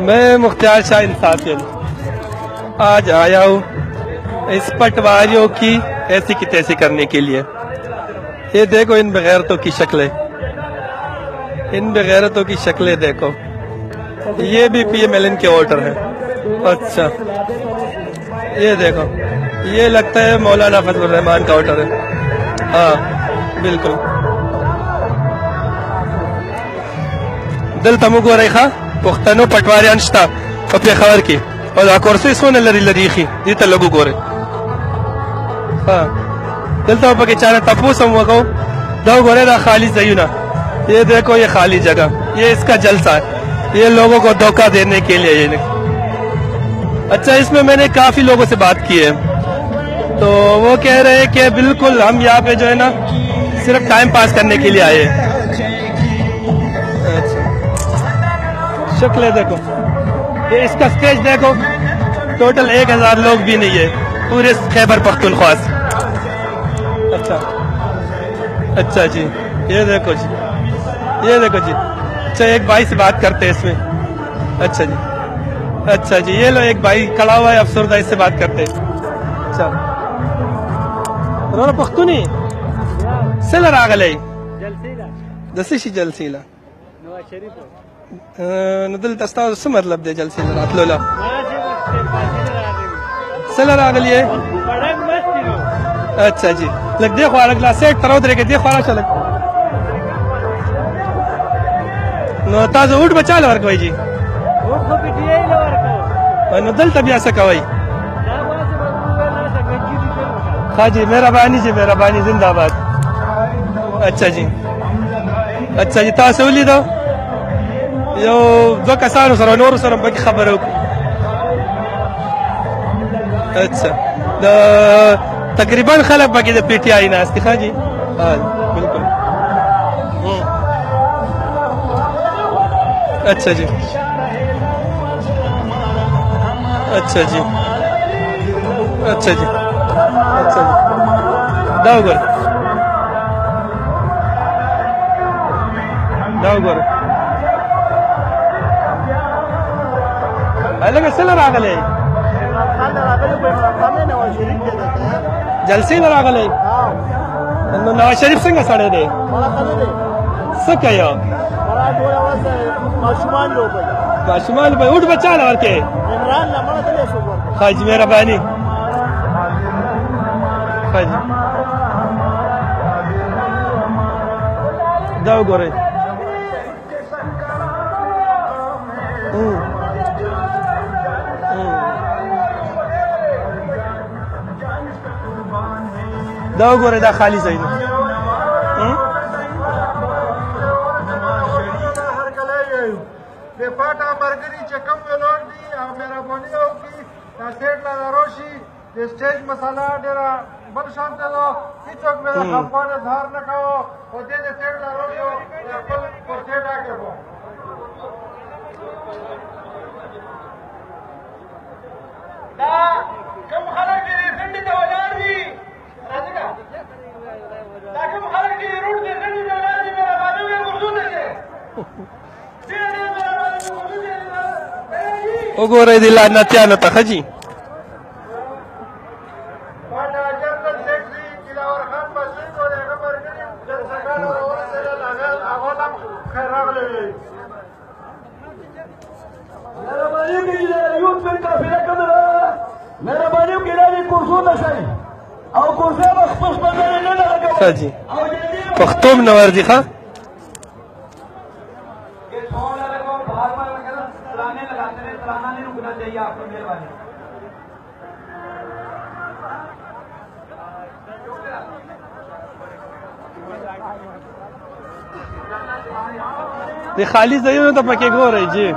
میں مختار شاہ انصافی آج آیا ہوں اس پٹواریوں کی ایسی کی تیسی کرنے کے لیے. یہ دیکھو ان بغیرتوں کی شکلیں، ان بغیرتوں کی شکلیں دیکھو. یہ بھی پی ایم ایل این کے ووٹر ہیں. اچھا یہ دیکھو، یہ لگتا ہے مولانا فضل الرحمان کا ووٹر ہے. ہاں بالکل. دلته موږ ګورئ ښه پښتنو پټواریان شته په پېښور کې، او دا کورسۍ څونه لرې لرې ایښي، دې ته لږ وګورئ. ها دلته به پکې چا نه تپوس هم وکړو. دا وګورئ دا خالی ځایونه، یہ دیکھو یہ خالی جگہ، یہ اس کا جلسہ ہے، یہ لوگوں کو دھوکہ دینے کے لیے. یہ اچھا اس میں نے کافی لوگوں سے بات کی ہے، تو وہ کہہ رہے ہیں کہ بالکل ہم یہاں پہ جو ہے نا صرف ٹائم پاس کرنے کے لیے آئے ہیں. اچھا شکلیں دیکھو، یہ اس کا سٹیج دیکھو، ٹوٹل 1000 لوگ بھی نہیں ہے پورے خیبر پختونخوا سے. اچھا اچھا جی یہ دیکھو جی، یہ دیکھو جی. اچھا ایک بھائی سے بات کرتے ہیں اس میں. اچھا جی اچھا جی یہ لو ایک بھائی کھڑا ہوا ہے افسردہ، اس سے بات کرتے ہیں. اچھا رونا پختونی سله راغلی د څه شي جلسې له نو دلته ستاسو څه مطلب دی جلسې له راتلو له سله راغلی یې؟ اچھا جی لږ دې خوا لږ لا سیټ ته راودرېږئ، دې خوا راشه لږ. نو تاسو ووټ به چا له ورکوئ جي؟ نو دلته بیا څه کوئ؟ हाँ जी مہربانی جی مہربانی، زندہ آباد. اچھا جی اچھا جی تاسو ولیدو یو دوه کسانو سره نورو سره پکې خبرې وکړو. اچھا د تقریبا خلک پکې د پی ټی آی ناست دي. ښه جی ہاں بالکل. اچھا جی اچھا جی اچھا جی اچھا جی دا وګوره دا وګوره هلکه څه له راغلی جلسې له راغلی؟ نو نواز شریف څنګه سړی دی؟ څه کوي؟ ماشومان به ووټ به چا له ورکوې؟ ښه جي مهرباني. ښه جي دا وګورئ. دا وګورئ دا خالی ځای دی. بے پاٹا مرګري چې کوم ولاړ دي او مهرباني وکړي دا سیټ لا راوشي د سټیج مسله ډېره بل شانته ده، هېڅوک مې د خفګان اظهار نه کوو او دې د سیټ لا راوشو خپل پر سیټ راکړو. دا کوم خلک چې ډنډې ته ولاړ دي راځي دا کوم خلک چې روډ ته ډنډې ته ولاړ دي مهرباني وکړئ اردو ته شئ. وګورئ دې لعنتیانو ته. ښه جي ښه جي پښتو م نه ورځي. ښه د خالی ځایونو ته پکې ګورئ جی.